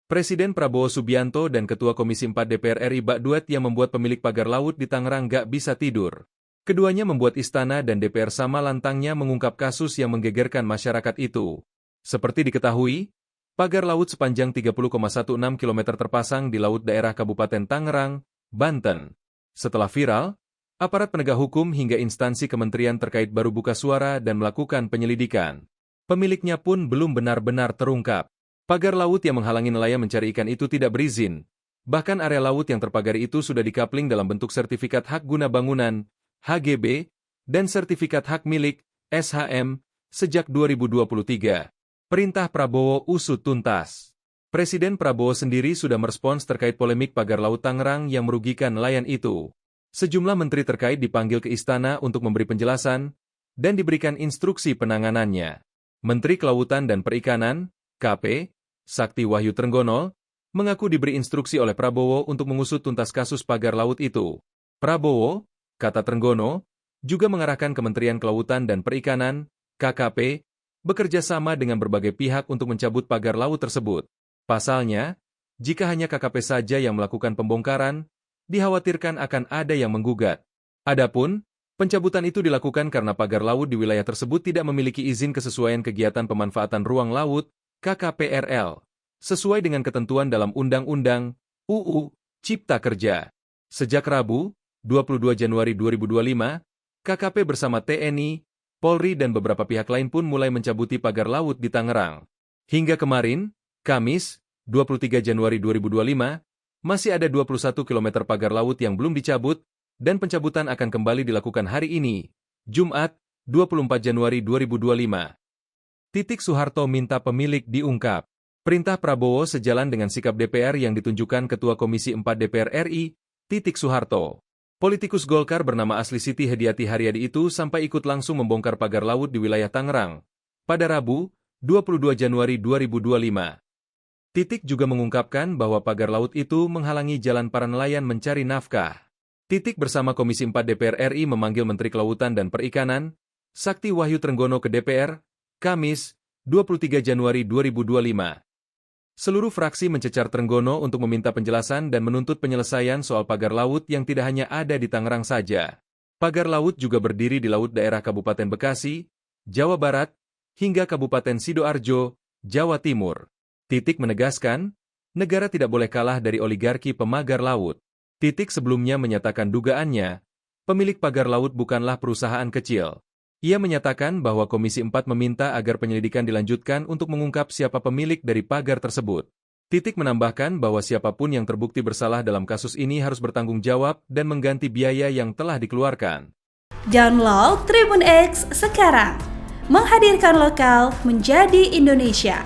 Presiden Prabowo Subianto dan Ketua Komisi 4 DPR RI bak duet yang membuat pemilik pagar laut di Tangerang gak bisa tidur. Keduanya membuat Istana dan DPR sama lantangnya mengungkap kasus yang menggegerkan masyarakat itu. Seperti diketahui, pagar laut sepanjang 30,16 km terpasang di laut daerah Kabupaten Tangerang, Banten. Setelah viral, aparat penegak hukum hingga instansi kementerian terkait baru buka suara dan melakukan penyelidikan. Pemiliknya pun belum benar-benar terungkap. Pagar laut yang menghalangi nelayan mencari ikan itu tidak berizin. Bahkan area laut yang terpagari itu sudah dikapling dalam bentuk sertifikat hak guna bangunan, HGB, dan sertifikat hak milik, SHM, sejak 2023. Perintah Prabowo usut tuntas. Presiden Prabowo sendiri sudah merespons terkait polemik pagar laut Tangerang yang merugikan nelayan itu. Sejumlah menteri terkait dipanggil ke istana untuk memberi penjelasan dan diberikan instruksi penanganannya. Menteri Kelautan dan Perikanan, KP, Sakti Wahyu Trenggono, mengaku diberi instruksi oleh Prabowo untuk mengusut tuntas kasus pagar laut itu. Prabowo, kata Trenggono, juga mengarahkan Kementerian Kelautan dan Perikanan, KKP, bekerja sama dengan berbagai pihak untuk mencabut pagar laut tersebut. Pasalnya, jika hanya KKP saja yang melakukan pembongkaran, dikhawatirkan akan ada yang menggugat. Adapun, pencabutan itu dilakukan karena pagar laut di wilayah tersebut tidak memiliki izin kesesuaian kegiatan pemanfaatan ruang laut, KKPRL, sesuai dengan ketentuan dalam Undang-Undang, UU, Cipta Kerja. Sejak Rabu, 22 Januari 2025, KKP bersama TNI, Polri dan beberapa pihak lain pun mulai mencabuti pagar laut di Tangerang. Hingga kemarin, Kamis, 23 Januari 2025, masih ada 21 km pagar laut yang belum dicabut, dan pencabutan akan kembali dilakukan hari ini, Jumat, 24 Januari 2025. Titik Soeharto minta pemilik diungkap. Perintah Prabowo sejalan dengan sikap DPR yang ditunjukkan Ketua Komisi 4 DPR RI, Titik Soeharto. Politikus Golkar bernama asli Siti Hediati Haryadi itu sampai ikut langsung membongkar pagar laut di wilayah Tangerang pada Rabu, 22 Januari 2025. Titik juga mengungkapkan bahwa pagar laut itu menghalangi jalan para nelayan mencari nafkah. Titik bersama Komisi 4 DPR RI memanggil Menteri Kelautan dan Perikanan, Sakti Wahyu Trenggono ke DPR, Kamis, 23 Januari 2025. Seluruh fraksi mencecar Trenggono untuk meminta penjelasan dan menuntut penyelesaian soal pagar laut yang tidak hanya ada di Tangerang saja. Pagar laut juga berdiri di laut daerah Kabupaten Bekasi, Jawa Barat, hingga Kabupaten Sidoarjo, Jawa Timur. Titik menegaskan, negara tidak boleh kalah dari oligarki pemagar laut. Titik sebelumnya menyatakan dugaannya, pemilik pagar laut bukanlah perusahaan kecil. Ia menyatakan bahwa Komisi 4 meminta agar penyelidikan dilanjutkan untuk mengungkap siapa pemilik dari pagar tersebut. Titik menambahkan bahwa siapapun yang terbukti bersalah dalam kasus ini harus bertanggung jawab dan mengganti biaya yang telah dikeluarkan. Download Tribun X sekarang, menghadirkan lokal menjadi Indonesia.